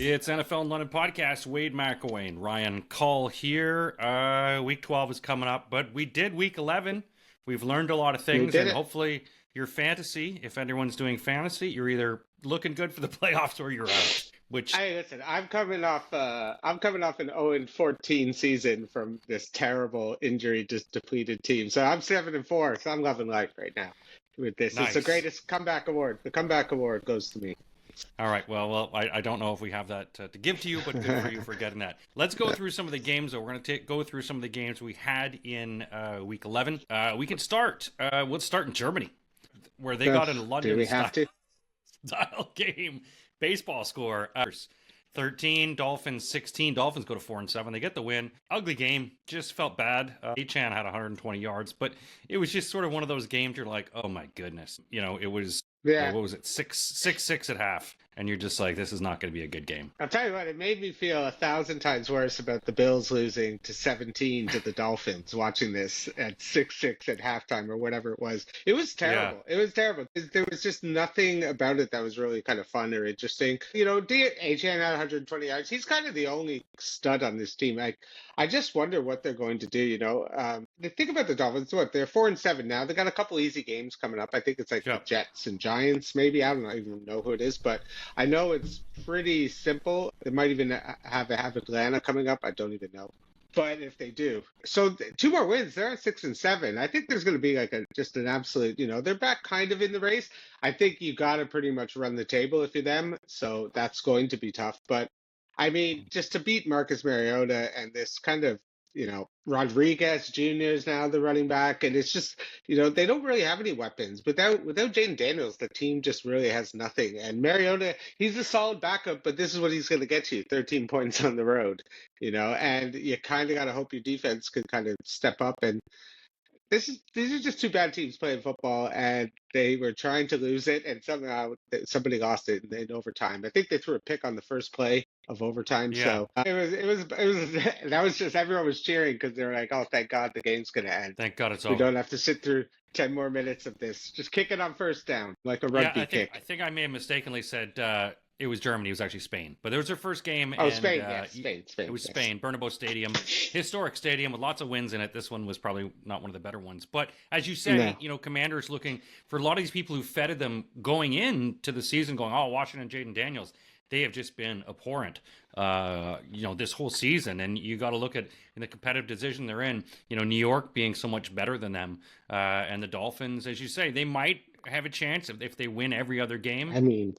It's NFL in London podcast. Wade McElwain, Ryan Cull here. Week 12 is coming up, but we did week 11. We've learned a lot of things, and hopefully your fantasy, if anyone's doing fantasy, you're either looking good for the playoffs or you're out. Hey, listen, I'm coming off an 0-14 season from this terrible injury depleted team. So I'm 7-4. So I'm loving life right now with this. Nice. It's the greatest comeback award. The comeback award goes to me. All right. Well, I don't know if we have that to give to you, but good for you for getting that. Let's go through some of the games, though. We're going to go through some of the games we had in week 11. We can start. We'll start in Germany, where they got a London style game. Baseball score, 13, Dolphins 16. Dolphins go to 4-7. They get the win. Ugly game. Just felt bad. Achan had 120 yards, but it was just sort of one of those games you're like, oh my goodness. You know, it was, what was it, 6-6 at half. And you're just like, this is not going to be a good game. I'll tell you what, it made me feel 1,000 times worse about the Bills losing to 17 to the Dolphins, watching this at 6-6 at halftime or whatever it was. It was terrible. Yeah. It was terrible. There was just nothing about it that was really kind of fun or interesting. You know, Achan had 120 yards. He's kind of the only stud on this team. I just wonder what they're going to do, you know. Think about the Dolphins. They're 4-7 now. They got a couple easy games coming up. I think it's like the Jets and Giants, maybe. I don't even know who it is, but I know it's pretty simple. They might even have Atlanta coming up. I don't even know. But if they do, so 2 more wins, they're at 6-7. I think there's going to be like just an absolute, you know, they're back kind of in the race. I think you got to pretty much run the table if you're them. So that's going to be tough. But I mean, just to beat Marcus Mariota and this kind of, you know, Rodriguez Jr. is now the running back. And it's just, you know, they don't really have any weapons. Without Jaden Daniels, the team just really has nothing. And Mariota, he's a solid backup, but this is what he's going to get you, 13 points on the road, you know, and you kind of got to hope your defense can kind of step up. And these are just 2 bad teams playing football, and they were trying to lose it, and somehow somebody lost it in overtime. I think they threw a pick on the first play of overtime. Yeah. So it was that was just, everyone was cheering because they were like, oh, thank God the game's going to end. Thank God it's over. We don't have to sit through 10 more minutes of this. Just kick it on first down like a rugby kick. I think I may have mistakenly said it was Germany. It was actually Spain. But it was their first game. Oh, and, Spain, Spain. It was Spain. Bernabeu Stadium. Historic stadium with lots of wins in it. This one was probably not one of the better ones. But as you say, you know, Commanders looking for a lot of these people who feted them going into the season going, oh, Washington, Jaden Daniels. They have just been abhorrent, you know, this whole season. And you got to look at in the competitive division they're in, you know, New York being so much better than them. And the Dolphins, as you say, they might have a chance if they win every other game. I mean,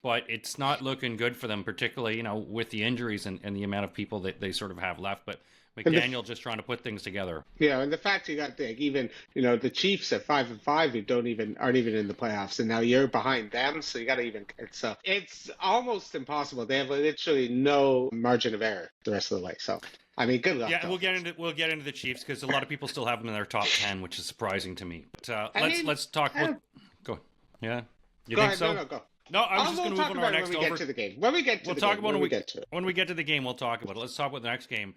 but it's not looking good for them, particularly, you know, with the injuries and the amount of people that they sort of have left. But McDaniel just trying to put things together. Yeah, and the fact you got even, you know, the Chiefs at 5-5 who aren't even in the playoffs, and now you're behind them, so you got to even. It's almost impossible. They have literally no margin of error the rest of the way. So. I mean, good luck. Yeah, we'll get into the Chiefs because a lot of people still have them in their top 10, which is surprising to me. But let's talk. Go. Yeah. You go think ahead. so? No, go. No, I was just going to move on to our next over. When we get to the game. When we get to When we get to the game, we'll talk about it. Let's talk about the next game,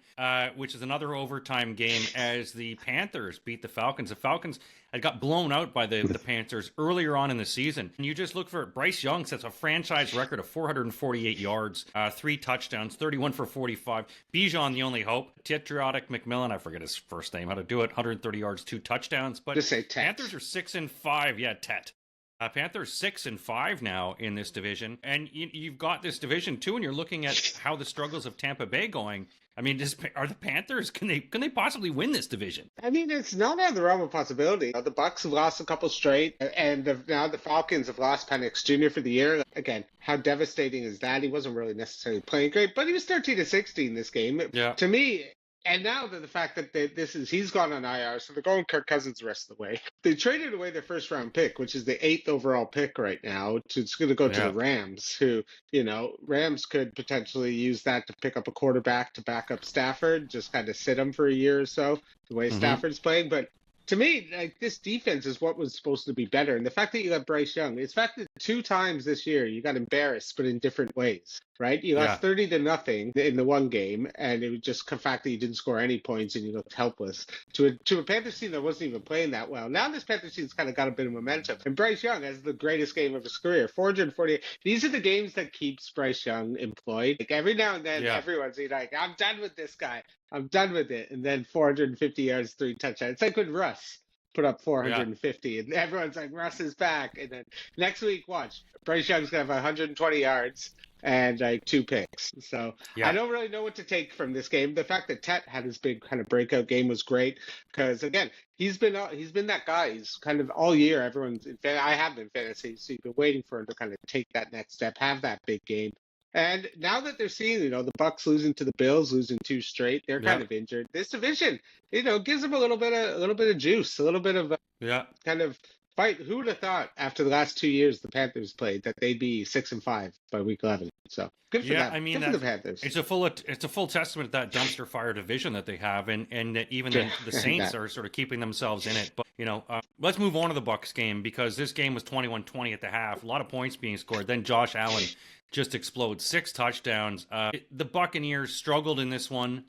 which is another overtime game as the Panthers beat the Falcons. The Falcons had got blown out by the Panthers earlier on in the season. And you just look for it. Bryce Young sets a franchise record of 448 yards, 3 touchdowns, 31 for 45. Bijan, the only hope. Tetraotic McMillan, I forget his first name, how to do it, 130 yards, 2 touchdowns. But just say Tet. Panthers are 6-5. Yeah, Tet. Panthers 6-5 now in this division, and you've got this division too. And you're looking at how the struggles of Tampa Bay going. I mean, are the Panthers? Can they possibly win this division? I mean, it's not out of the realm of possibility. The Bucs have lost a couple straight, and now the Falcons have lost Penix Jr. for the year. Again, how devastating is that? He wasn't really necessarily playing great, but he was 13-16 in this game. Yeah. To me. And now the fact that he's gone on IR, so they're going Kirk Cousins the rest of the way. They traded away their first round pick, which is the 8th overall pick right now. It's going to go to the Rams, who, you know, Rams could potentially use that to pick up a quarterback to back up Stafford, just kind of sit him for a year or so, the way Stafford's playing. But to me, like, this defense is what was supposed to be better. And the fact that you got Bryce Young, it's the fact that 2 times this year you got embarrassed, but in different ways. right? You lost Yeah. 30-0 in the one game, and it was just the fact that you didn't score any points and you looked helpless to a Panthers team that wasn't even playing that well. Now this Panthers team's kind of got a bit of momentum, and Bryce Young has the greatest game of his career, 448. These are the games that keeps Bryce Young employed. Like every now and then, Yeah. everyone's like, "I'm done with this guy. I'm done with it," and then 450 yards, 3 touchdowns. It's like when Russ put up Yeah. 450, and everyone's like, "Russ is back," and then next week, watch Bryce Young's gonna have 120 yards and like 2 picks. So I Yeah. don't really know what to take from this game. The fact that Tet had his big kind of breakout game was great because again, he's been that guy. He's kind of all year. I have been fantasy, so you've been waiting for him to kind of take that next step, have that big game. And now that they're seeing, the Bucks losing to the Bills, losing 2 straight, they're kind Yeah. of injured. This division, gives them a little bit of juice, a little bit of Yeah. kind of fight. Who would have thought after the last 2 years the Panthers played that they'd be 6-5 by week 11? So good for Yeah, them. I mean Good for the that Panthers. it's a full testament to that dumpster fire division that they have, and that even Yeah, the Saints that. are sort of keeping themselves in it. But let's move on to the Bucks game because this game was 21-20 at the half. A lot of points being scored. Then Josh Allen just explodes, 6 touchdowns. The Buccaneers struggled in this one.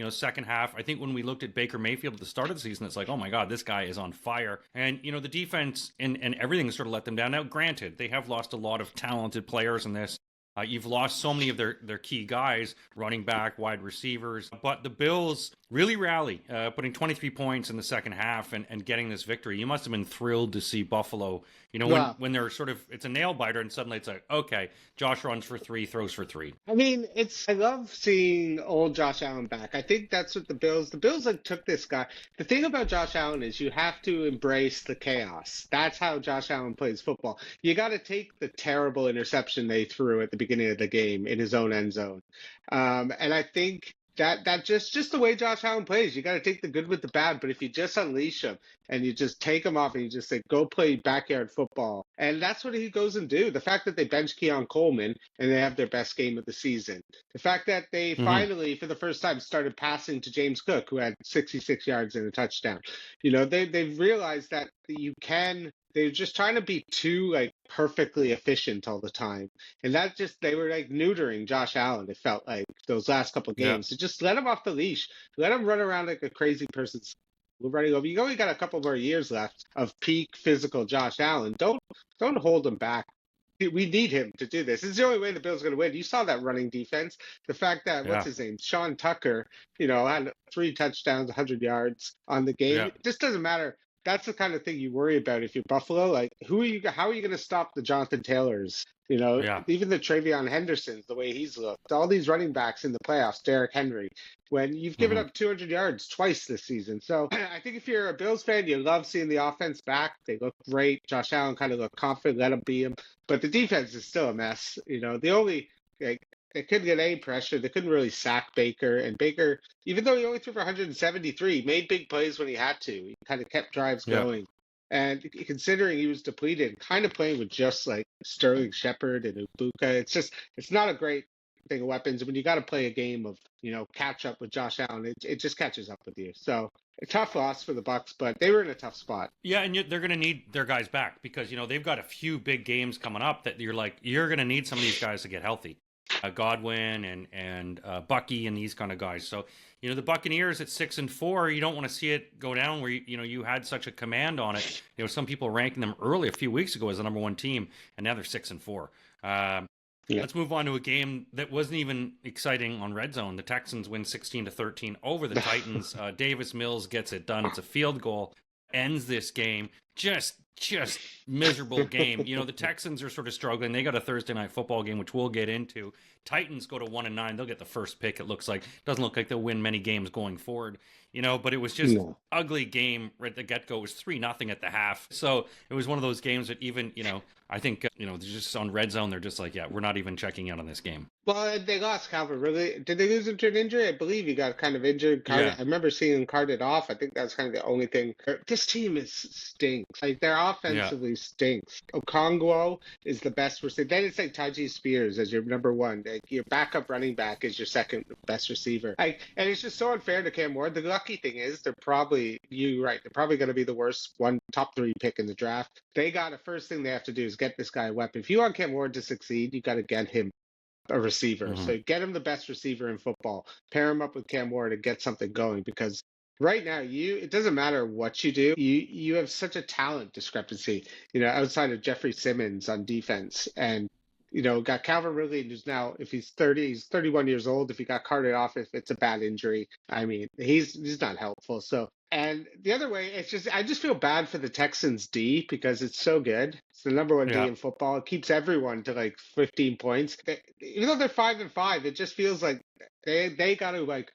Second half. I think when we looked at Baker Mayfield at the start of the season, it's like, oh my God, this guy is on fire. And the defense and everything sort of let them down. Now, granted, they have lost a lot of talented players in this. You've lost so many of their key guys, running back, wide receivers. But the Bills really rally, putting 23 points in the second half and getting this victory. You must have been thrilled to see Buffalo, Wow. when they're sort of, it's a nail biter and suddenly it's like, okay, Josh runs for 3, throws for 3. I mean, I love seeing old Josh Allen back. I think that's what the Bills like took this guy. The thing about Josh Allen is you have to embrace the chaos. That's how Josh Allen plays football. You got to take the terrible interception they threw at the beginning of the game in his own end zone. And I think that just the way Josh Allen plays, you got to take the good with the bad. But if you just unleash him and you just take him off and you just say, go play backyard football, and that's what he goes and do. The fact that they bench Keon Coleman and they have their best game of the season. The fact that they finally, for the first time, started passing to James Cook, who had 66 yards and a touchdown. They've realized that you can. They're just trying to be too perfectly efficient all the time, and they were neutering Josh Allen. It felt like those last couple of Yeah. games. So just let him off the leash, let him run around like a crazy person. We're running over. You only got a couple more years left of peak physical Josh Allen. Don't hold him back. We need him to do this. It's the only way the Bills are going to win. You saw that running defense. The fact that what's Yeah. his name, Sean Tucker, had 3 touchdowns, 100 yards on the game. Yeah. It just doesn't matter. That's the kind of thing you worry about if you're Buffalo. Like, how are you going to stop the Jonathan Taylors? Yeah. Even the Travion Hendersons, the way he's looked, all these running backs in the playoffs, Derrick Henry, when you've given up 200 yards twice this season. So I think if you're a Bills fan, you love seeing the offense back. They look great. Josh Allen kind of looked confident, let him be him. But the defense is still a mess. They couldn't get any pressure. They couldn't really sack Baker. And Baker, even though he only threw for 173, made big plays when he had to. He kind of kept drives Yeah. going. And considering he was depleted, kind of playing with just like Sterling Shepard and Ibuka, it's not a great thing of weapons. When you got to play a game of, catch up with Josh Allen, it just catches up with you. So a tough loss for the Bucks, but they were in a tough spot. Yeah, and they're going to need their guys back because, they've got a few big games coming up that you're going to need some of these guys to get healthy. Godwin and Bucky and these kind of guys. So, the Buccaneers at 6-4, you don't want to see it go down where you had such a command on it. Some people ranking them early a few weeks ago as the number 1 team, and now they're 6-4. Let's move on to a game that wasn't even exciting on Red Zone. The Texans win 16-13 over the Titans. Davis Mills gets it done. It's a field goal, ends this game. Just miserable game. The Texans are sort of struggling. They got a Thursday night football game, which we'll get into. Titans go to 1-9. They'll get the first pick. It looks like. Doesn't look like they'll win many games going forward. But it was just ugly game right at the get-go. It was 3-0 at the half. So it was one of those games that even, I think, just on Red Zone, they're just like, yeah, we're not even checking out on this game. Well, they lost Calvin. Really? Did they lose him to an injury? I believe he got kind of injured. Yeah. I remember seeing him carted off. I think that's kind of the only thing. This team stinks. Their offensively stinks. Okongwu is the best receiver. Then it's like Tajee Spears as your number 1. Your backup running back is your second best receiver. And it's just so unfair to Cam Ward. The lucky thing is they're probably going to be the worst top 3 pick in the draft. The first thing they have to do is get this guy a weapon. If you want Cam Ward to succeed, you got to get him a receiver. Mhm. So get him the best receiver in football, pair him up with Cam Ward and get something going, because right now it doesn't matter what you do, you have such a talent discrepancy, outside of Jeffrey Simmons on defense. And got Calvin Ridley, who's now, if he's 30, he's 31 years old. If he got carted off, if it's a bad injury, I mean, he's not helpful. So, and the other way, I just feel bad for the Texans D, because it's so good. It's the number one D Yeah. in football. It keeps everyone to like 15 points. Even though they're 5-5, it just feels like they got to like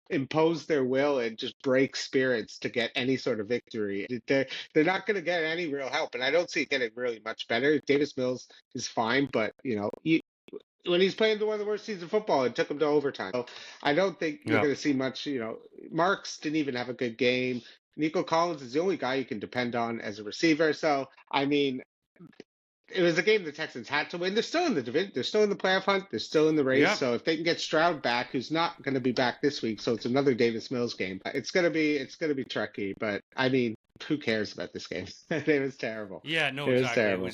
impose their will and just break spirits to get any sort of victory. They're not going to get any real help, and I don't see it getting really much better. Davis Mills is fine, but when he's playing one of the worst teams in football, it took him to overtime. So I don't think you're Yeah. going to see much. Marks didn't even have a good game. Nico Collins is the only guy you can depend on as a receiver. So I mean, it was a game the Texans had to win. They're still in the division. They're still in the playoff hunt. They're still in the race. Yeah. So if they can get Stroud back, who's not going to be back this week, so it's another Davis Mills game. It's gonna be tricky. But I mean, who cares about this game? It was terrible. Yeah, no, It was exactly. terrible.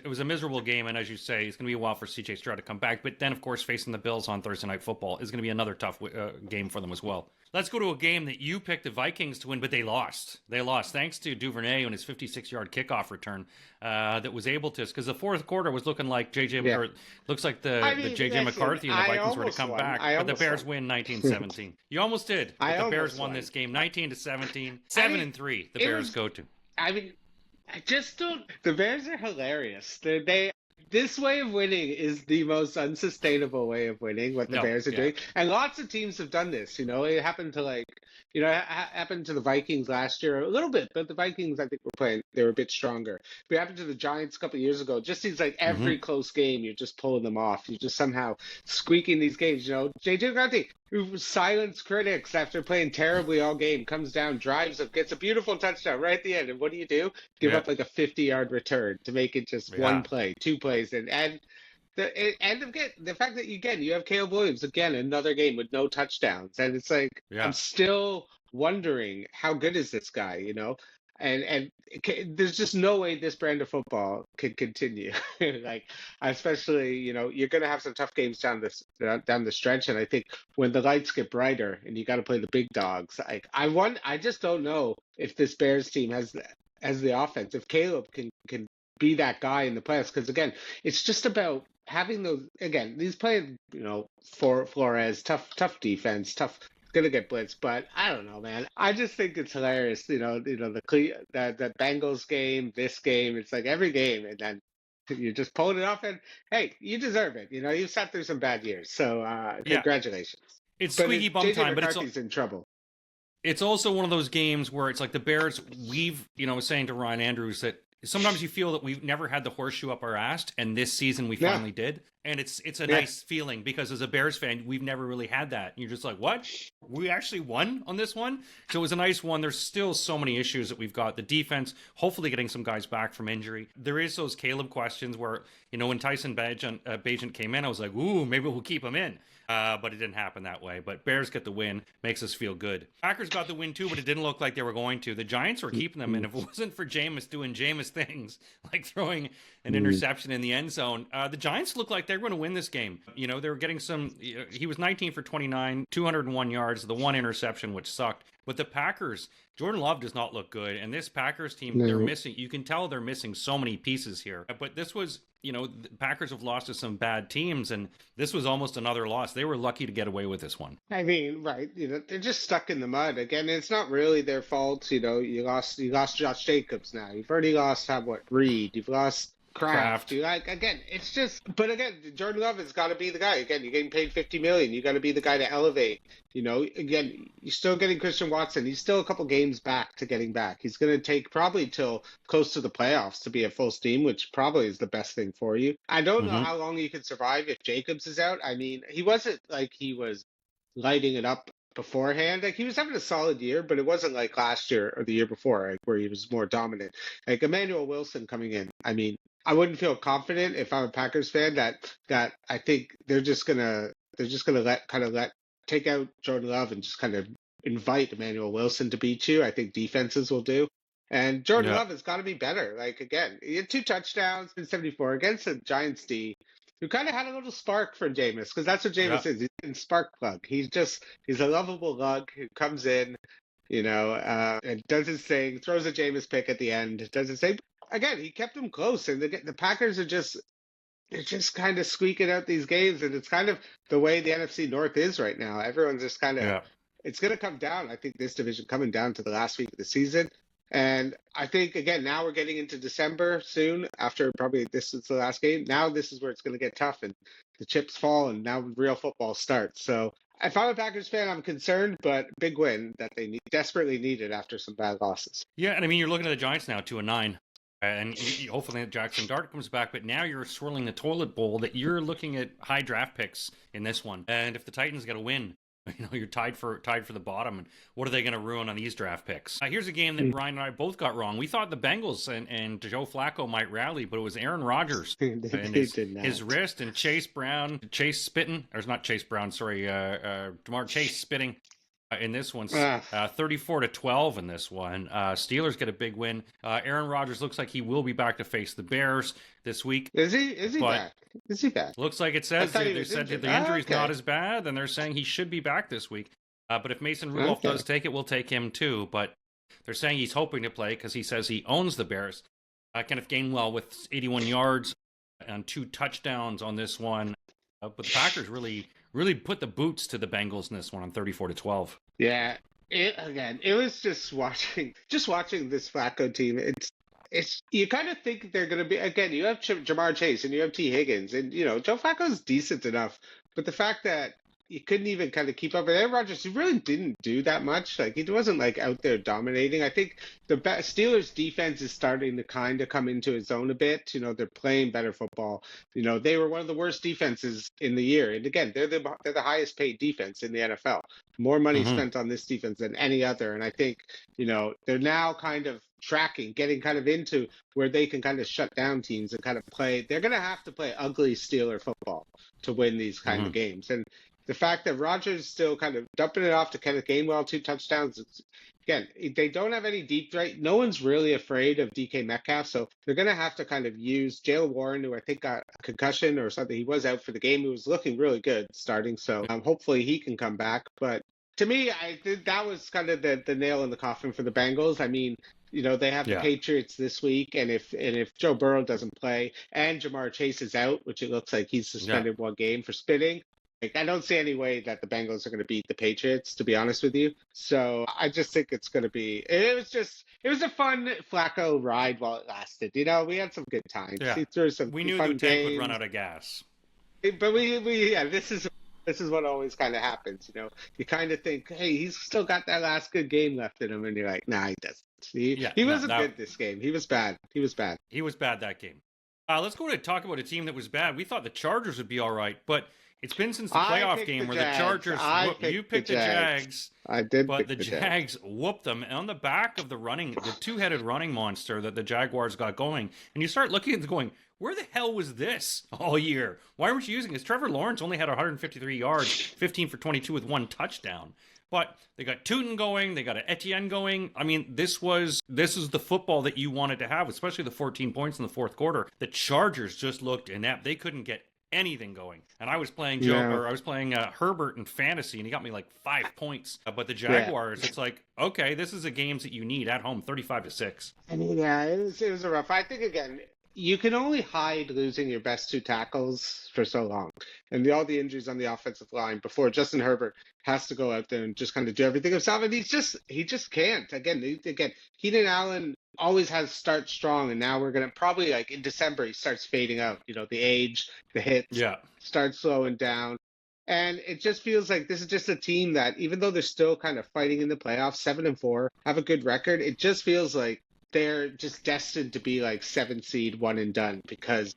It was a miserable game, and as you say, it's going to be a while for CJ Stroud to come back. But then, of course, facing the Bills on Thursday Night Football is going to be another tough game for them as well. Let's go to a game that you picked the Vikings to win, but they lost. They lost thanks to Duvernay and his 56-yard kickoff return that was able to, because the fourth quarter was looking like looks like the JJ McCarthy and the Vikings were to come back, but the Bears win 19-17. You almost did, but the Bears won this game 19-17, 7-3. The Bears go to. I mean, I just don't. The Bears are hilarious. This way of winning is the most unsustainable way of winning. What the Bears are doing, and lots of teams have done this. It happened to it happened to the Vikings last year a little bit, but the Vikings, I think, they were a bit stronger. It happened to the Giants a couple of years ago. It just seems like every close game, you're just pulling them off. You're just somehow squeaking these games. JJ McCarthy, who silenced critics after playing terribly all game, comes down, drives up, gets a beautiful touchdown right at the end. And what do? Give up like a 50-yard return to make it just one play, 2 plays. And the fact that you have Caleb Williams again, another game with no touchdowns. And it's like, I'm still wondering, how good is this guy, And there's just no way this brand of football can continue. Especially, you're going to have some tough games down the stretch. And I think when the lights get brighter and you got to play the big dogs, I just don't know if this Bears team has the offense, if Caleb can be that guy in the playoffs. Because again, it's just about having those. Again, these playing, for Flores, tough defense, tough. Gonna get blitzed, but I don't know, man. I just think it's hilarious. The Bengals game, this game. It's like every game, and then you're just pulling it off. And hey, you deserve it. You've sat through some bad years, so congratulations. It's squeaky bum time, but McCarthy's in trouble. It's also one of those games where it's like the Bears. We've saying to Ryan Andrews that sometimes you feel that we've never had the horseshoe up our ass, and this season we finally did. And it's a nice feeling, because as a Bears fan, we've never really had that. And you're just like, what? We actually won on this one? So it was a nice one. There's still so many issues that we've got. The defense, hopefully getting some guys back from injury. There is those Caleb questions where, when Tyson Bagent came in, I was like, ooh, maybe we'll keep him in. But it didn't happen that way. But Bears get the win. Makes us feel good. Packers got the win too, but it didn't look like they were going to. The Giants were keeping them, and if it wasn't for Jameis doing Jameis things, like throwing an interception in the end zone, the Giants looked like they were going to win this game. They were getting some. He was 19 for 29, 201 yards, the one interception, which sucked. But the Packers, Jordan Love does not look good. And this Packers team, they're missing. You can tell they're missing so many pieces here. But this was, the Packers have lost to some bad teams, and this was almost another loss. They were lucky to get away with this one. I mean, right. They're just stuck in the mud. Again, it's not really their fault. You lost Josh Jacobs now. You've already lost, Reed. You've lost Kraft. Again, it's just, but again, Jordan Love has got to be the guy. Again, you're getting paid $50 million. You got to be the guy to elevate. Again, you're still getting Christian Watson. He's still a couple games back to getting back. He's going to take probably till close to the playoffs to be at full steam, which probably is the best thing for you. I don't know how long you can survive if Jacobs is out. I mean, he wasn't like he was lighting it up beforehand. Like, he was having a solid year, but it wasn't like last year or the year before, where he was more dominant. Like Emmanuel Wilson coming in. I mean, I wouldn't feel confident if I'm a Packers fan that I think they're just gonna take out Jordan Love and just kind of invite Emmanuel Wilson to beat you. I think defenses will do. And Jordan Love has got to be better. Like, again, he had 2 touchdowns in 74 against the Giants D. who kind of had a little spark for Jameis, because that's what Yeah. Jameis is. He's a spark plug. He's a lovable lug who comes in, and does his thing, throws a Jameis pick at the end, does his thing. Again, he kept them close, and the Packers are just they're just kind of squeaking out these games, and it's kind of the way the NFC North is right now. Everyone's just kind of Yeah. it's going to come down. I think this division coming down to the last week of the season. And I think, again, now we're getting into December soon, after probably this is the last game. Now this is where it's going to get tough and the chips fall, and now real football starts. So if I'm a Packers fan, I'm concerned, but big win that they desperately needed after some bad losses. Yeah, and I mean, you're looking at the Giants now, 2-9. And hopefully Jackson Dart comes back, but now you're swirling the toilet bowl that you're looking at high draft picks in this one. And if the Titans get a win, you're tied for the bottom. And what are they going to ruin on these draft picks? Here's a game that Brian and I both got wrong. We thought the Bengals and Joe Flacco might rally, but it was Aaron Rodgers and his wrist, and Chase spitting, or not Chase Brown, sorry, Jamar Chase spitting. In this one, 34-12 in this one. Steelers get a big win. Aaron Rodgers looks like he will be back to face the Bears this week. Is he back? Is he back? Looks like it says they said the injury's not as bad, and they're saying he should be back this week. But if Mason Rudolph does take it, we'll take him too. But they're saying he's hoping to play because he says he owns the Bears. Kenneth Gainwell with 81 yards and 2 touchdowns on this one. But the Packers really put the boots to the Bengals in this one on 34-12. Yeah, it was just watching this Flacco team. It's you kind of think they're going to be, again, you have Jamar Chase and you have T. Higgins, and Joe Flacco's decent enough, but the fact that you couldn't even kind of keep up with Aaron Rodgers, he really didn't do that much. Like, he wasn't like out there dominating. I think the Steelers defense is starting to kind of come into its own a bit. They're playing better football. They were one of the worst defenses in the year. And again, they're the highest paid defense in the NFL. More money spent on this defense than any other. And I think, they're now kind of getting kind of into where they can kind of shut down teams and kind of play. They're going to have to play ugly Steeler football to win these kind of games. And the fact that Rodgers still kind of dumping it off to Kenneth Gainwell, 2 touchdowns. Again, they don't have any deep threat. No one's really afraid of DK Metcalf, so they're going to have to kind of use Jaylen Warren, who I think got a concussion or something. He was out for the game. He was looking really good starting, so hopefully he can come back. But to me, I think that was kind of the nail in the coffin for the Bengals. I mean, they have the Patriots this week, and if Joe Burrow doesn't play and Jamar Chase is out, which it looks like he's suspended 1 game for spitting, I don't see any way that the Bengals are going to beat the Patriots, to be honest with you. So I just think it's going to be. It was a fun Flacco ride while it lasted. We had some good times. Yeah. He threw some. We knew fun the tank games. would run out of gas. But this is what always kind of happens. You kind of think, hey, he's still got that last good game left in him, and you're like, nah, he doesn't. He wasn't good this game. He was bad. He was bad that game. Let's go to talk about a team that was bad. We thought the Chargers would be all right, but it's been since the playoff game where the Chargers. You picked the Jags. I did, but the Jags whooped them on the back of the 2-headed running monster that the Jaguars got going. And you start looking at it going, where the hell was this all year? Why weren't you using this? Trevor Lawrence only had 153 yards, 15 for 22 with 1 touchdown. But they got Tootin going, they got Etienne going. I mean, this is the football that you wanted to have, especially the 14 points in the fourth quarter. The Chargers just looked inept. They couldn't get anything going, and I was playing Herbert in fantasy, and he got me like 5 points. But the Jaguars, it's like, okay, this is the games that you need at home, 35-6. I mean, it was a rough. I think again, you can only hide losing your best 2 tackles for so long, and all the injuries on the offensive line before Justin Herbert has to go out there and just kind of do everything himself, and he just can't. Again, Keenan Allen always has start strong, and now we're gonna probably, like, in December he starts fading out. The age, the hits, start slowing down, and it just feels like this is just a team that, even though they're still kind of fighting in the playoffs, 7-4, have a good record, it just feels like they're just destined to be like 7 seed, one and done, because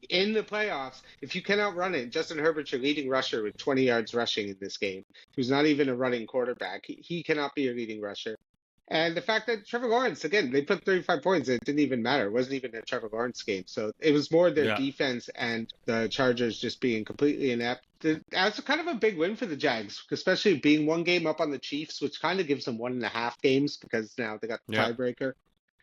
in the playoffs, if you cannot run it, Justin Herbert's your leading rusher with 20 yards rushing in this game, who's not even a running quarterback. He cannot be your leading rusher. And the fact that Trevor Lawrence, again, they put 35 points, it didn't even matter. It wasn't even a Trevor Lawrence game. So it was more their defense and the Chargers just being completely inept. That's kind of a big win for the Jags, especially being 1 game up on the Chiefs, which kind of gives them 1.5 games because now they got the tiebreaker.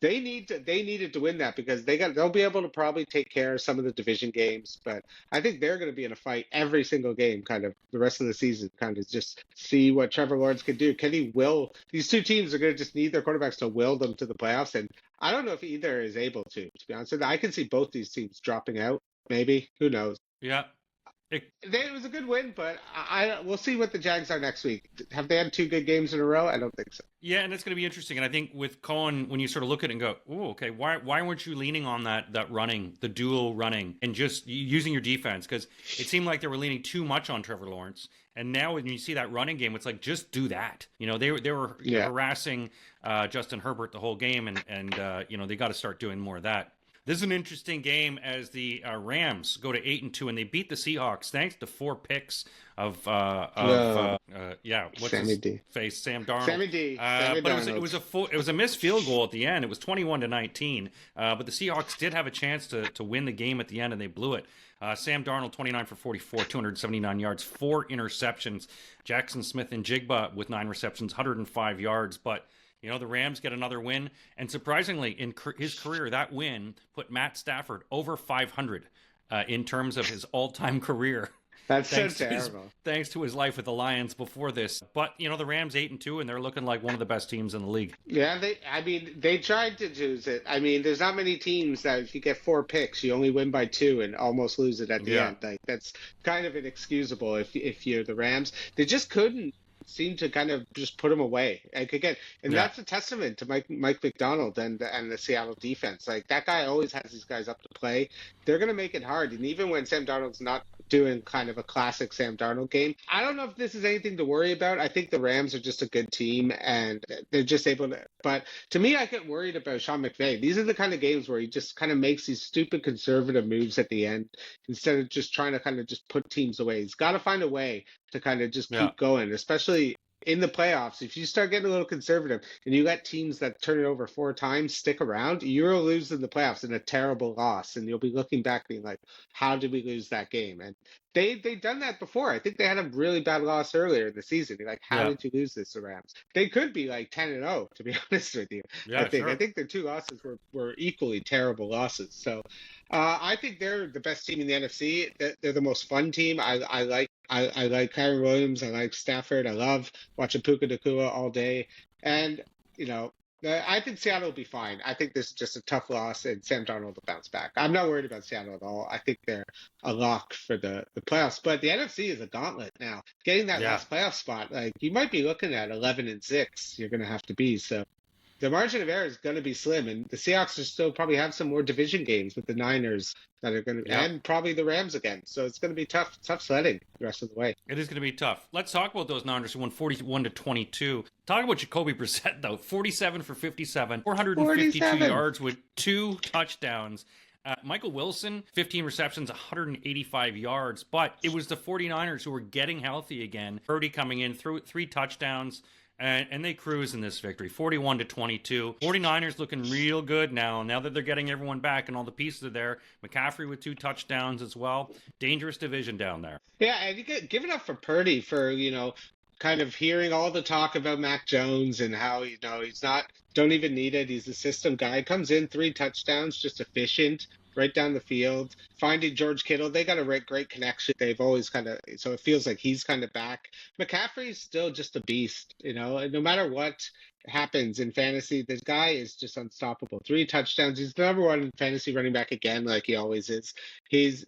They needed to win that because they'll be able to probably take care of some of the division games, but I think they're going to be in a fight every single game, kind of the rest of the season, kind of just see what Trevor Lawrence can do. Can he will these two teams are going to just need their quarterbacks to will them to the playoffs, and I don't know if either is able to be honest with you. I can see both these teams dropping out. Maybe, who knows? Yeah. It, It was a good win, but we'll see what the Jags are next week. Have they had two good games in a row? I don't think so. yeah, and it's going to be interesting. And I think with Cohen, when you sort of look at it and go, "Oh, okay, why weren't you leaning on that running, the dual running, and just using your defense?" Because it seemed like they were leaning too much on Trevor Lawrence. And now when you see that running game, it's like, just do that. They were harassing Justin Herbert the whole game, and they got to start doing more of that. This is an interesting game as the Rams go to 8-2, and they beat the Seahawks thanks to 4 picks of what's Sammy his D. face, Sam Darnold. Sammy D. But it was a missed field goal at the end. It was 21-19. But the Seahawks did have a chance to win the game at the end, and they blew it. Sam Darnold, 29 for 44, 279 yards, 4 interceptions. Jackson Smith and Jigba with 9 receptions, 105 yards, but. The Rams get another win. And surprisingly, in his career, that win put Matt Stafford over 500 in terms of his all-time career. That's so terrible. Thanks to his life with the Lions before this. But, the Rams 8-2, and they're looking like one of the best teams in the league. Yeah, they tried to lose it. I mean, there's not many teams that if you get 4 picks, you only win by 2 and almost lose it at the end. Like, that's kind of inexcusable if you're the Rams. They just couldn't seem to kind of just put them away. Like, again, and that's a testament to Mike McDonald and the Seattle defense. Like, that guy always has these guys up to play. They're going to make it hard. And even when Sam Darnold's not doing kind of a classic Sam Darnold game, I don't know if this is anything to worry about. I think the Rams are just a good team and they're just able to. But to me, I get worried about Sean McVay. These are the kind of games where he just kind of makes these stupid conservative moves at the end instead of just trying to kind of just put teams away. He's got to find a way to kind of just keep going, especially in the playoffs. If you start getting a little conservative and you got teams that turn it over 4 times, stick around, you're losing the playoffs in a terrible loss. And you'll be looking back being like, how did we lose that game? And they've done that before. I think they had a really bad loss earlier in the season. You're like, how did you lose this, the Rams? They could be like 10-0, to be honest with you. I think their 2 losses were equally terrible losses. So I think they're the best team in the NFC. They're the most fun team. I like Kyren Williams. I like Stafford. I love watching Puka Nacua all day. And, I think Seattle will be fine. I think this is just a tough loss, and Sam Darnold will bounce back. I'm not worried about Seattle at all. I think they're a lock for the playoffs. But the NFC is a gauntlet now. Getting that last playoff spot, like, you might be looking at 11-6. You're going to have to be. So the margin of error is going to be slim, and the Seahawks are still probably have some more division games with the Niners that are going to, and probably the Rams again. So it's going to be tough sledding the rest of the way. It is going to be tough. Let's talk about those Niners who won 41-22. Talk about Jacoby Brissett though, 47 for 57, 452 yards with 2 touchdowns. Michael Wilson, 15 receptions, 185 yards, but it was the 49ers who were getting healthy again. Purdy coming in, threw 3 touchdowns. And they cruise in this victory, 41-22. 49ers looking real good now that they're getting everyone back and all the pieces are there. McCaffrey with 2 touchdowns as well. Dangerous division down there. Yeah, and you give it up for Purdy for, kind of hearing all the talk about Mac Jones and how, he's don't even need it. He's a system guy. Comes in, 3 touchdowns, just efficient. Right down the field, finding George Kittle. They got a great connection. They've always so it feels like he's kind of back. McCaffrey's still just a beast, and no matter what happens in fantasy, this guy is just unstoppable. 3 touchdowns. He's the number 1 fantasy running back again, like he always is. He's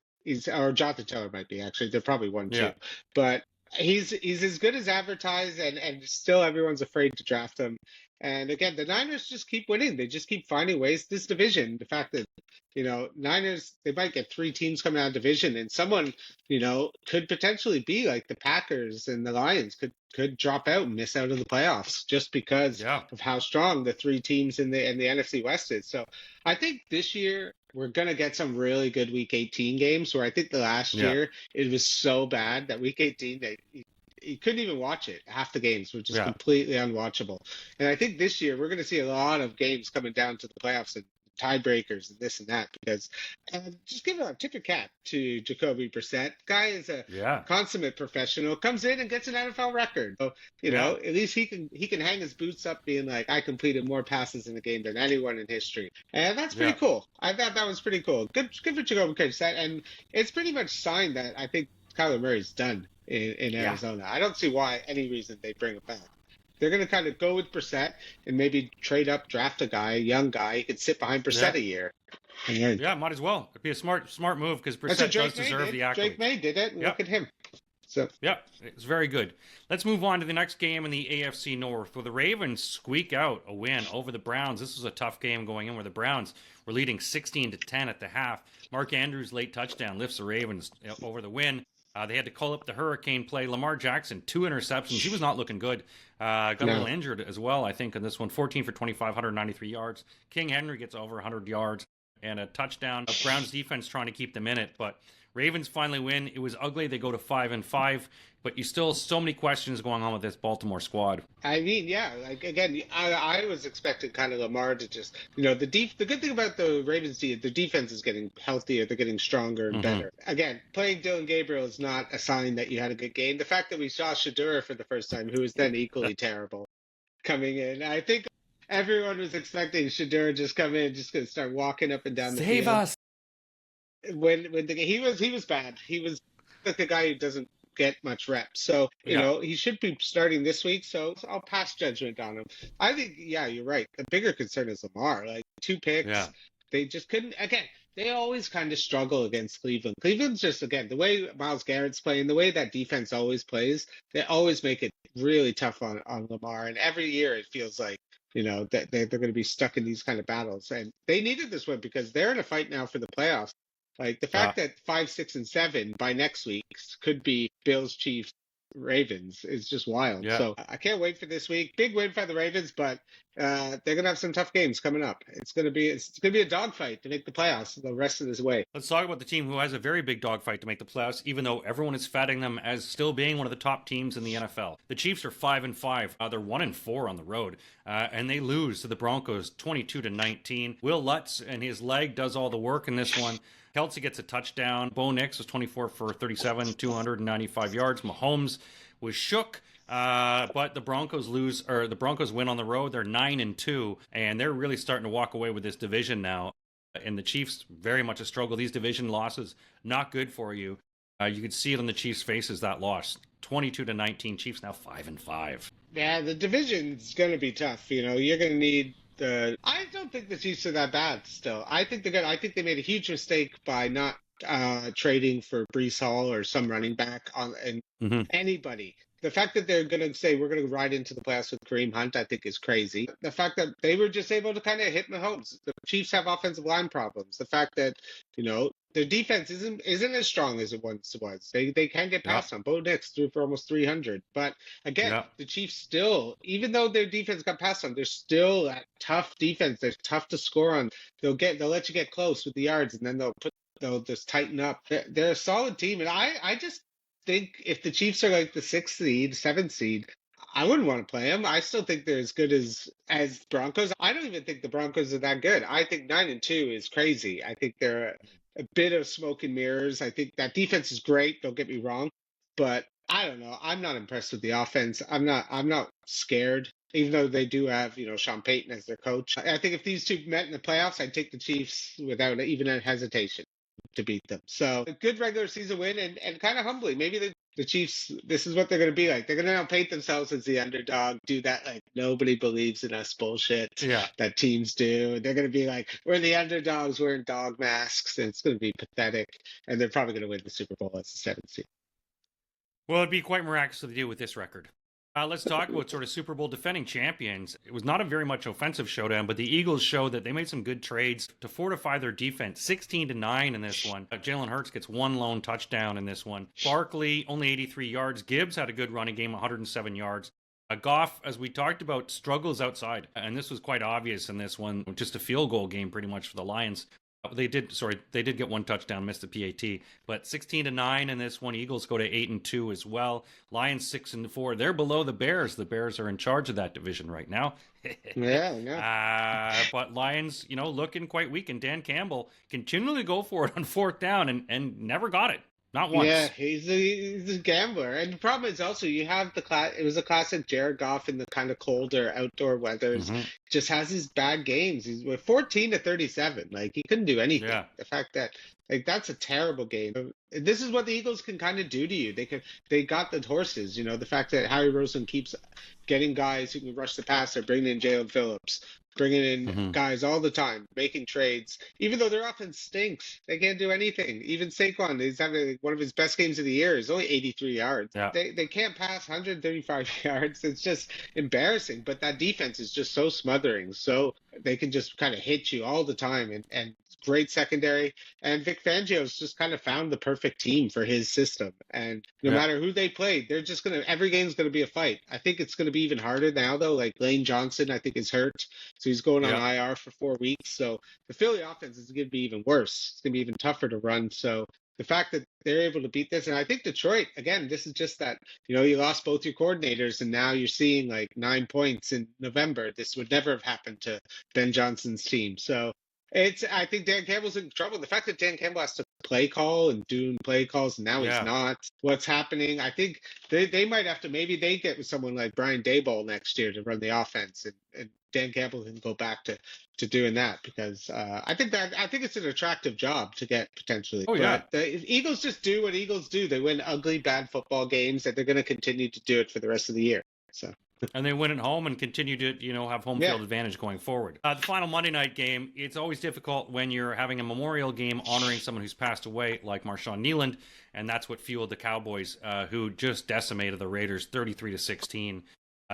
or Jonathan Taylor might be, actually. They're probably 1, 2. But he's as good as advertised, and still everyone's afraid to draft him. And again, the Niners just keep winning. They just keep finding ways. This division, the fact that, Niners, they might get 3 teams coming out of division, and someone, could potentially be like the Packers and the Lions could drop out and miss out of the playoffs just because of how strong the 3 teams in the NFC West is. So I think this year we're going to get some really good Week 18 games, where I think the last year it was so bad that Week 18, you couldn't even watch it. Half the games were just completely unwatchable. And I think this year we're going to see a lot of games coming down to the playoffs, and tiebreakers and this and that. Because just tip your cap to Jacoby Brissett. Guy is a Yeah. consummate professional. Comes in and gets an NFL record. So at least he can hang his boots up, being like, I completed more passes in the game than anyone in history, and that's pretty cool. I thought that was pretty cool. Good for Jacoby Brissett, and it's pretty much signed that I think Kyler Murray's done in Arizona. I don't see why any reason they bring him back. They're going to kind of go with Brissett and maybe trade up, draft a young guy who could sit behind Brissett a year. Yeah, might as well. It'd be a smart move because Brissett does deserve the accolade. Drake May did it. Look at him. So yeah, it's very good. Let's move on to the next game in the AFC North, where the Ravens squeak out a win over the Browns. This was a tough game going in, where the Browns were leading 16-10 at the half. Mark Andrews' late touchdown lifts the Ravens over the win. They had to call up the hurricane play. Lamar Jackson, 2 interceptions. He was not looking good. Got a little injured as well, I think, in this one. 14 for 25, 193 yards. King Henry gets over 100 yards and a touchdown. Browns defense trying to keep them in it, but Ravens finally win. It was ugly. They go to 5-5, but you still so many questions going on with this Baltimore squad. I mean, again, I was expecting kind of Lamar to just, the good thing about the Ravens, the defense is getting healthier. They're getting stronger and better. Again, playing Dylan Gabriel is not a sign that you had a good game. The fact that we saw Shedeur for the first time, who was then equally terrible, coming in, I think everyone was expecting Shedeur just come in, just going to start walking up and down the field. Save us. When he was bad. He was like a guy who doesn't get much reps. So, he should be starting this week. So I'll pass judgment on him. I think, you're right. The bigger concern is Lamar. Like 2 picks. Yeah. They just couldn't. Again, they always kind of struggle against Cleveland. Cleveland's just, again, the way Myles Garrett's playing, the way that defense always plays, they always make it really tough on Lamar. And every year it feels like, that they're going to be stuck in these kind of battles. And they needed this win because they're in a fight now for the playoffs. Like the fact that 5, 6, and 7 by next week could be Bills, Chiefs, Ravens is just wild. Yeah. So I can't wait for this week. Big win for the Ravens, but they're gonna have some tough games coming up. It's gonna be a dogfight to make the playoffs the rest of this way. Let's talk about the team who has a very big dogfight to make the playoffs, even though everyone is fatting them as still being one of the top teams in the NFL. The Chiefs are 5-5. They're 1-4 on the road, and they lose to the Broncos 22-19. Will Lutz and his leg does all the work in this one. Kelsey gets a touchdown. Bo Nix was 24 for 37, 295 yards. Mahomes was shook, but the Broncos win on the road. They're 9-2, and they're really starting to walk away with this division now. And the Chiefs, very much a struggle. These division losses, not good for you. You could see it on the Chiefs' faces, that loss. 22-19, Chiefs now 5-5. Yeah, the division's going to be tough. You're going to need I don't think the Chiefs are that bad still. I think they're good. I think they made a huge mistake by not trading for Breece Hall or some running back anybody. The fact that they're going to say we're going to ride into the playoffs with Kareem Hunt, I think is crazy. The fact that they were just able to kind of hit Mahomes. The Chiefs have offensive line problems. The fact that, their defense isn't as strong as it once was. They can get past on. Bo Nix threw for almost 300. But again, the Chiefs still, even though their defense got passed on, they're still a tough defense. They're tough to score on. They'll let you get close with the yards, and then they'll just tighten up. They're a solid team, and I just think if the Chiefs are like the 6th seed, 7th seed, I wouldn't want to play them. I still think they're as good as Broncos. I don't even think the Broncos are that good. I think 9-2 is crazy. I think they're a bit of smoke and mirrors. I think that defense is great. Don't get me wrong, but I don't know. I'm not impressed with the offense. I'm not scared, even though they do have Sean Payton as their coach. I think if these two met in the playoffs, I'd take the Chiefs without even a hesitation to beat them. So a good regular season win and kind of humbly. Maybe the Chiefs, this is what they're going to be like. They're going to now paint themselves as the underdog, do that like nobody believes in us bullshit that teams do. They're going to be like, we're the underdogs wearing dog masks, and it's going to be pathetic. And they're probably going to win the Super Bowl as the 7th seed. Well, it'd be quite miraculous to do with this record. Let's talk about sort of Super Bowl defending champions. It was not a very much offensive showdown, but the Eagles showed that they made some good trades to fortify their defense. 16-9 in this one. Jalen Hurts gets 1 lone touchdown in this one. Barkley, only 83 yards. Gibbs had a good running game, 107 yards. Goff, as we talked about, struggles outside, and this was quite obvious in this one. Just a field goal game pretty much for the Lions. They did. Sorry, they did get one touchdown, missed the PAT. But 16-9 in this one. Eagles go to 8-2 as well. Lions 6-4. They're below the Bears. The Bears are in charge of that division right now. But Lions, looking quite weak, and Dan Campbell continually go for it on fourth down and never got it. Not once. Yeah, he's a gambler. And the problem is also you have it was a classic Jared Goff in the kind of colder outdoor weathers. Just has these bad games. He's with 14-37. Like, he couldn't do anything. Yeah. The fact that, like, that's a terrible game. This is what the Eagles can kind of do to you. They got the horses, the fact that Harry Roseman keeps getting guys who can rush the passer, bringing in Jalen Phillips, bringing in guys all the time, making trades. Even though their offense stinks, they can't do anything. Even Saquon is having one of his best games of the year. He's only 83 yards. Yeah. They can't pass 135 yards. It's just embarrassing. But that defense is just so smothering. So they can just kind of hit you all the time. And great secondary. And Vic Fangio's just kind of found the perfect team for his system. And no matter who they play, they're just every game's going to be a fight. I think it's going to be even harder now, though. Like, Lane Johnson, I think, is hurt. So he's going on IR for 4 weeks. So the Philly offense is going to be even worse. It's going to be even tougher to run. So the fact that they're able to beat this, and I think Detroit, again, this is just that, you lost both your coordinators, and now you're seeing like 9 points in November. This would never have happened to Ben Johnson's team. So I think Dan Campbell's in trouble. The fact that Dan Campbell has to play call and do play calls, and now he's not. What's happening? I think they might have to, maybe they get with someone like Brian Daboll next year to run the offense, and Dan Campbell can go back to doing that, because I think it's an attractive job to get potentially. But the Eagles just do what Eagles do. They win ugly, bad football games, and they're going to continue to do it for the rest of the year. So. And they win at home and continue to, have home field advantage going forward. The final Monday night game, it's always difficult when you're having a memorial game honoring someone who's passed away, like Marshawn Kneeland, and that's what fueled the Cowboys, who just decimated the Raiders 33-16.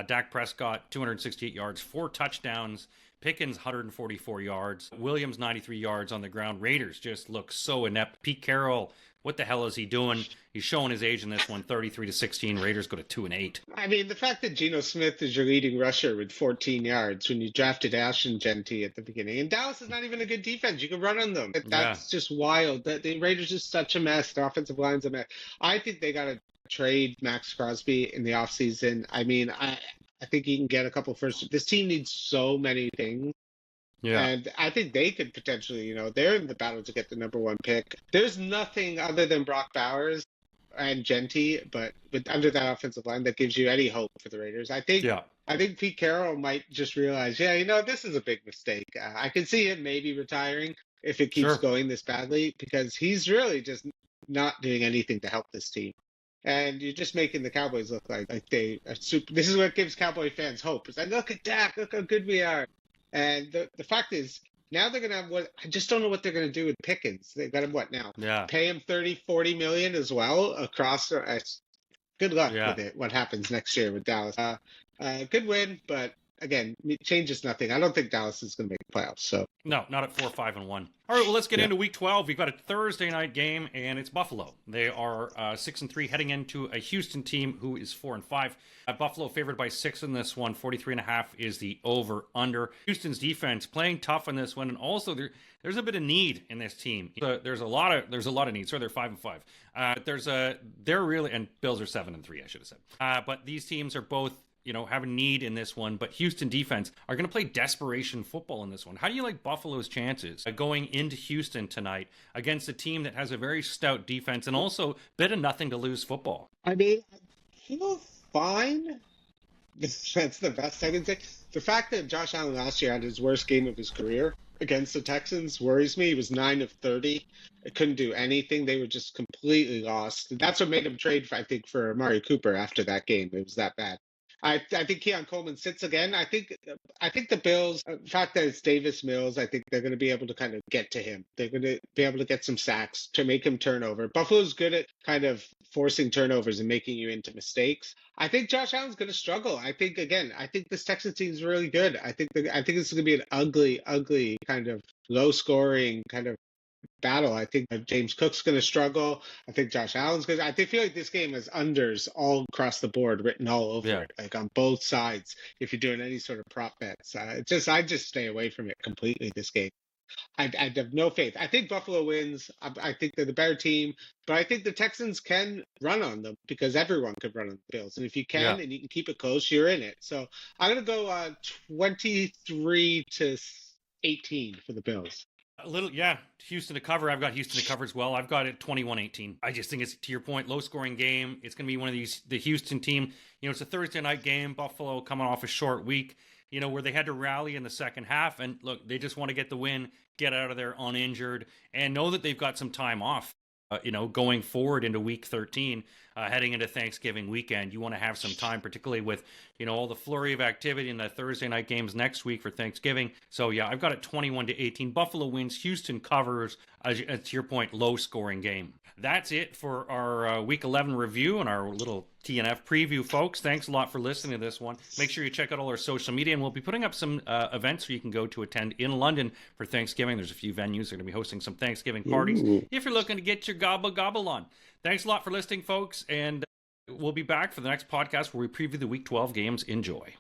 Dak Prescott, 268 yards, 4 touchdowns. Pickens, 144 yards. Williams, 93 yards on the ground. Raiders just look so inept. Pete Carroll, what the hell is he doing? He's showing his age in this one, 33-16. Raiders go to 2-8. I mean, the fact that Geno Smith is your leading rusher with 14 yards when you drafted Ashton Genty at the beginning. And Dallas is not even a good defense. You can run on them. That's just wild. The Raiders are such a mess. The offensive line's a mess. I think they got to trade Max Crosby in the offseason. I mean, I think he can get a couple first. This team needs so many things. Yeah. And I think they could potentially, they're in the battle to get the number 1 pick. There's nothing other than Brock Bowers and Genty, but under that offensive line that gives you any hope for the Raiders. I think Pete Carroll might just realize, this is a big mistake. I can see him maybe retiring if it keeps going this badly, because he's really just not doing anything to help this team. And you're just making the Cowboys look like they are super. This is what gives Cowboy fans hope. It's like, look at Dak, look how good we are. And the fact is, now they're going to have I just don't know what they're going to do with Pickens. They've got him now? Yeah. Pay him 30-40 million as well across. Good luck with it. What happens next year with Dallas? Good win, but again, it changes nothing. I don't think Dallas is going to make the playoffs. So no, not at 4-5-1. All right, well, let's get into Week 12. We've got a Thursday night game, and it's Buffalo. They are 6-3, heading into a Houston team who is 4-5. Buffalo favored by 6 in this one. 43.5 is the over/under. Houston's defense playing tough in this one, and also there's a bit of need in this team. There's a lot of needs. So they're 5-5. They're really, and Bills are 7-3. I should have said. But these teams are both, have a need in this one, but Houston defense are going to play desperation football in this one. How do you like Buffalo's chances going into Houston tonight against a team that has a very stout defense and also bit of nothing to lose football? I mean, I feel fine. That's the best I can say. The fact that Josh Allen last year had his worst game of his career against the Texans worries me. He was 9 of 30. It couldn't do anything. They were just completely lost. That's what made him trade, I think, for Amari Cooper after that game. It was that bad. I think Keon Coleman sits again. I think the Bills, the fact that it's Davis Mills, I think they're going to be able to kind of get to him. They're going to be able to get some sacks to make him turn over. Buffalo's good at kind of forcing turnovers and making you into mistakes. I think Josh Allen's going to struggle. I think this Texans team is really good. I think this is going to be an ugly kind of low-scoring kind of battle. I think James Cook's going to struggle. I think Josh Allen's going to. I feel like this game has unders all across the board written all over it, like on both sides. If you're doing any sort of prop bets, I just stay away from it completely. This game. I have no faith. I think Buffalo wins. I think they're the better team, but I think the Texans can run on them because everyone could run on the Bills, and if you Yeah. can and you can keep it close, you're in it. So I'm gonna go 23-18 for the Bills. A little, yeah. Houston to cover. I've got Houston to cover as well. I've got it 21-18. I just think it's, to your point, low scoring game. It's going to be one of these, the Houston team. It's a Thursday night game. Buffalo coming off a short week, where they had to rally in the second half. And look, they just want to get the win, get out of there uninjured, and know that they've got some time off. Going forward into week 13, heading into Thanksgiving weekend, you want to have some time, particularly with, all the flurry of activity in the Thursday night games next week for Thanksgiving. So, yeah, I've got it 21-18. Buffalo wins. Houston covers, to your point, low scoring game. That's it for our week 11 review and our little TNF preview, folks. Thanks a lot for listening to this one. Make sure you check out all our social media, and we'll be putting up some events where you can go to attend in London for Thanksgiving. There's a few venues that are going to be hosting some Thanksgiving parties if you're looking to get your gobble on. Thanks a lot for listening, folks, and we'll be back for the next podcast where we preview the Week 12 games. Enjoy.